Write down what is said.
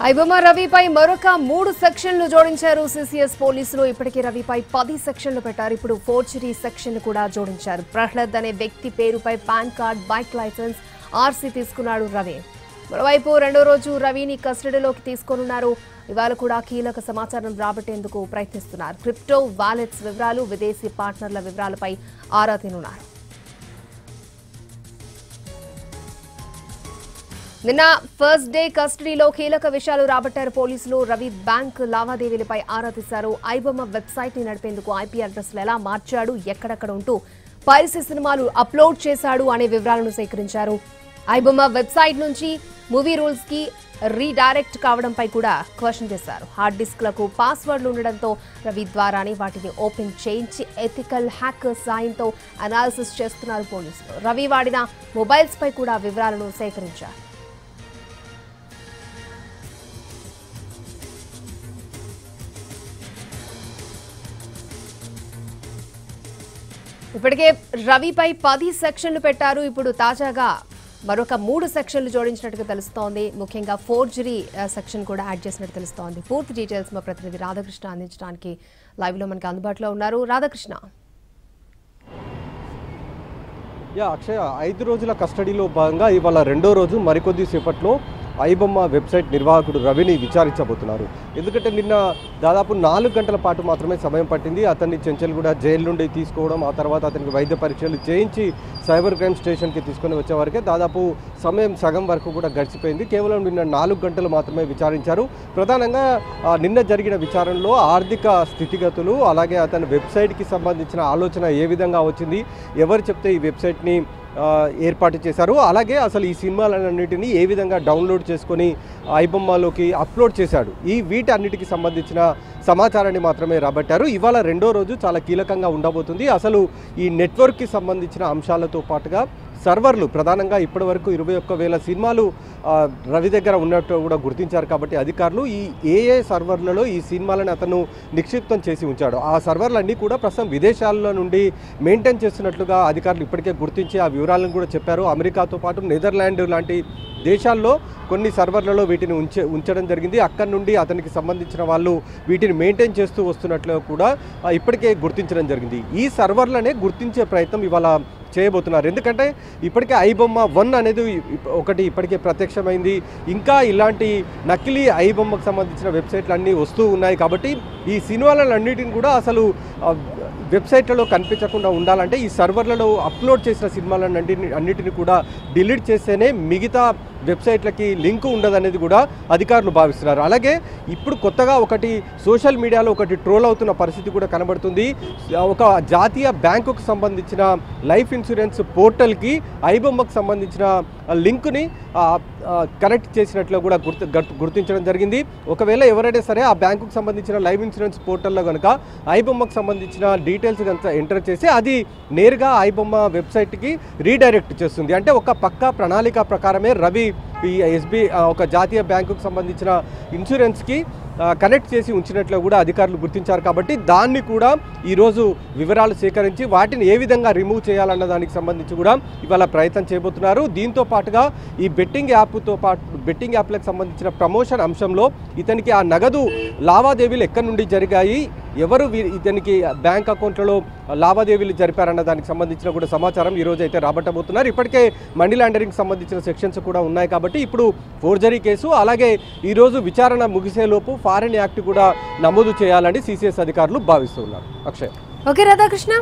ఐబొమ్మ రవిపై మరొక 3 సెక్షన్లు జోడించారు సిసిఎస్ పోలీసులు. ఇప్పటికే రవిపై 10 సెక్షన్లు పెట్టారు. ఇప్పుడు ఫోర్జరీ సెక్షన్ కూడా జోడించారు. ప్రహ్లాద్ అనే వ్యక్తి పేరుపై PAN card, bike licence, RC తీసుకున్నాడు రవి. మరోవైపు రెండో రోజు రవిని కస్టడీలోకి తీసుకోనున్నారు. ఇవాళ కూడా కీలక సమాచారం రాబట్టేందుకు ప్రయత్నిస్తున్నారు. క్రిప్టో వాలెట్స్ వివరాలు, విదేశీ పార్ట్నర్ల వివరాలపై ఆరా తీనున్నారు. నిన్న ఫస్ట్ డే కస్టడీలో కీలక విషయాలు రాబట్టారు పోలీసులు. రవి బ్యాంక్ లావాదేవీలపై ఆరా తీశారు. ఐబొమ్మ వెబ్సైట్ ని నడిపేందుకు ఐపీ అడ్రస్లు ఎలా మార్చాడు, ఎక్కడెక్కడ ఉంటూ పైరసీ సినిమాలు అప్లోడ్ చేశాడు అనే వివరాలను సేకరించారు. ఐబొమ్మ వెబ్సైట్ నుంచి మూవీ రూల్స్ కి రీడైరెక్ట్ కావడంపై కూడా క్వశ్చన్ చేశారు. హార్డ్ డిస్క్లకు పాస్వర్డ్లు ఉండడంతో రవి ద్వారానే వాటిని ఓపెన్ చేయించి ఎథికల్ హ్యాకర్స్ సాయంతో అనాలిసిస్ చేస్తున్నారు పోలీసులు. రవి వాడిన మొబైల్స్ పై కూడా వివరాలను సేకరించారు. ఇప్పటికే రవిపై 10 సెక్షన్లు పెట్టారు. ఇప్పుడు తాజాగా మరొక 3 సెక్షన్లు జోడించినట్టుగా తెలుస్తోంది. ముఖ్యంగా ఫోర్జరీ సెక్షన్ కూడా యాడ్ చేసినట్టు తెలుస్తోంది. పూర్తి డీటెయిల్స్ మా ప్రతినిధి రాధాకృష్ణ అందించడానికి లైవ్ లో మనకి అందుబాటులో ఉన్నారు. రాధాకృష్ణ. అక్షయ, 5 రోజుల కస్టడీలో భాగంగా ఇవాళ రెండో రోజు మరికొద్ది సేపట్లో ఐబొమ్మ వెబ్సైట్ నిర్వాహకుడు రవిని విచారించబోతున్నారు. ఎందుకంటే నిన్న దాదాపు 4 గంటల పాటు మాత్రమే సమయం పట్టింది అతన్ని చెంచల్గూడ జైలు నుండి తీసుకోవడం, ఆ తర్వాత అతనికి వైద్య పరీక్షలు చేయించి సైబర్ క్రైమ్ స్టేషన్కి తీసుకొని వచ్చే వరకే దాదాపు సమయం సగం వరకు కూడా గడిచిపోయింది. కేవలం నిన్న 4 గంటలు మాత్రమే విచారించారు. ప్రధానంగా నిన్న జరిగిన విచారణలో ఆర్థిక స్థితిగతులు, అలాగే అతని వెబ్సైట్కి సంబంధించిన ఆలోచన ఏ విధంగా వచ్చింది, ఎవరు చెప్తే ఈ వెబ్సైట్ని ఏర్పాటు చేశారు, అలాగే అసలు ఈ సినిమాలన్నింటినీ ఏ విధంగా డౌన్లోడ్ చేసుకొని ఐబొమ్మలోకి అప్లోడ్ చేశాడు, వీటన్నిటికి సంబంధించిన సమాచారాన్ని మాత్రమే రాబట్టారు. ఇవాళ రెండో రోజు చాలా కీలకంగా ఉండబోతుంది. అసలు ఈ నెట్వర్క్కి సంబంధించిన అంశాలతో పాటుగా సర్వర్లు, ప్రధానంగా ఇప్పటివరకు 21,000 సినిమాలు రవి దగ్గర ఉన్నట్టు కూడా గుర్తించారు. కాబట్టి అధికారులు ఏ సర్వర్లలో ఈ సినిమాలను అతను నిక్షిప్తం చేసి ఉంచాడు, ఆ సర్వర్లన్నీ కూడా ప్రస్తుతం విదేశాల నుండి మెయింటైన్ చేస్తున్నట్లుగా అధికారులు ఇప్పటికే గుర్తించి ఆ వివరాలను కూడా చెప్పారు. అమెరికాతో పాటు నెదర్లాండ్ లాంటి దేశాల్లో కొన్ని సర్వర్లలో వీటిని ఉంచడం జరిగింది. అక్కడి నుండి అతనికి సంబంధించిన వాళ్ళు వీటిని మెయింటైన్ చేస్తూ వస్తున్నట్లు కూడా ఇప్పటికే గుర్తించడం జరిగింది. ఈ సర్వర్లనే గుర్తించే ప్రయత్నం ఇవాళ చేయబోతున్నారు. ఎందుకంటే ఇప్పటికే ఐబొమ్మ 1 అనేది ఒకటి ఇప్పటికే ప్రత్యక్షమైంది. ఇంకా ఇలాంటి నకిలీ ఐబొమ్మకు సంబంధించిన వెబ్సైట్లు అన్నీ వస్తూ ఉన్నాయి. కాబట్టి ఈ సినిమాలన్నిటిని కూడా అసలు వెబ్సైట్లలో కనిపించకుండా ఉండాలంటే ఈ సర్వర్లలో అప్లోడ్ చేసిన సినిమాలన్నిటిని కూడా డిలీట్ చేస్తేనే మిగతా వెబ్సైట్లకి లింకు ఉండదనేది కూడా అధికారులు భావిస్తున్నారు. అలాగే ఇప్పుడు కొత్తగా ఒకటి సోషల్ మీడియాలో ఒకటి ట్రోల్ అవుతున్న పరిస్థితి కూడా కనబడుతుంది. ఒక జాతీయ బ్యాంకుకు సంబంధించిన లైఫ్ ఇన్సూరెన్స్ పోర్టల్కి ఐబొమ్మకు సంబంధించిన లింకుని కనెక్ట్ చేసినట్లు కూడా గుర్తించడం జరిగింది. ఒకవేళ ఎవరైనా సరే ఆ బ్యాంకుకు సంబంధించిన లైఫ్ ఇన్సూరెన్స్ పోర్టల్లో కనుక ఐబొమ్మకు సంబంధించిన డీటెయిల్స్ కనుక ఎంటర్ చేసి అది నేరుగా ఐబొమ్మ వెబ్సైట్కి రీడైరెక్ట్ చేస్తుంది. అంటే ఒక పక్కా ప్రణాళిక ప్రకారమే రవి ఈ ఒక జాతీయ బ్యాంకుకు సంబంధించిన ఇన్సూరెన్స్కి కనెక్ట్ చేసి ఉంచినట్లు కూడా అధికారులు గుర్తించారు. కాబట్టి దాన్ని కూడా ఈరోజు వివరాలు సేకరించి వాటిని ఏ విధంగా రిమూవ్ చేయాలన్న దానికి సంబంధించి కూడా ఇవాళ ప్రయత్నం చేయబోతున్నారు. దీంతో పాటుగా ఈ బెట్టింగ్ యాప్లకు సంబంధించిన ప్రమోషన్ అంశంలో ఇతనికి ఆ నగదు లావాదేవీలు ఎక్కడి నుండి జరిగాయి, ఎవరు ఇతనికి బ్యాంక్ అకౌంట్లలో లావాదేవీలు జరిపారన్న దానికి సంబంధించిన కూడా సమాచారం ఈరోజు అయితే రాబట్టబోతున్నారు. ఇప్పటికే మనీ లాండరింగ్ సంబంధించిన సెక్షన్స్ కూడా ఉన్నాయి. కాబట్టి ఇప్పుడు ఫోర్జరీ కేసు, అలాగే ఈరోజు విచారణ ముగిసేలోపు ఫారెన్ యాక్ట్ కూడా నమోదు చేయాలని సిసిఎస్ అధికారులు భావిస్తున్నారు. అక్షయ్. ఓకే రాధాకృష్ణ.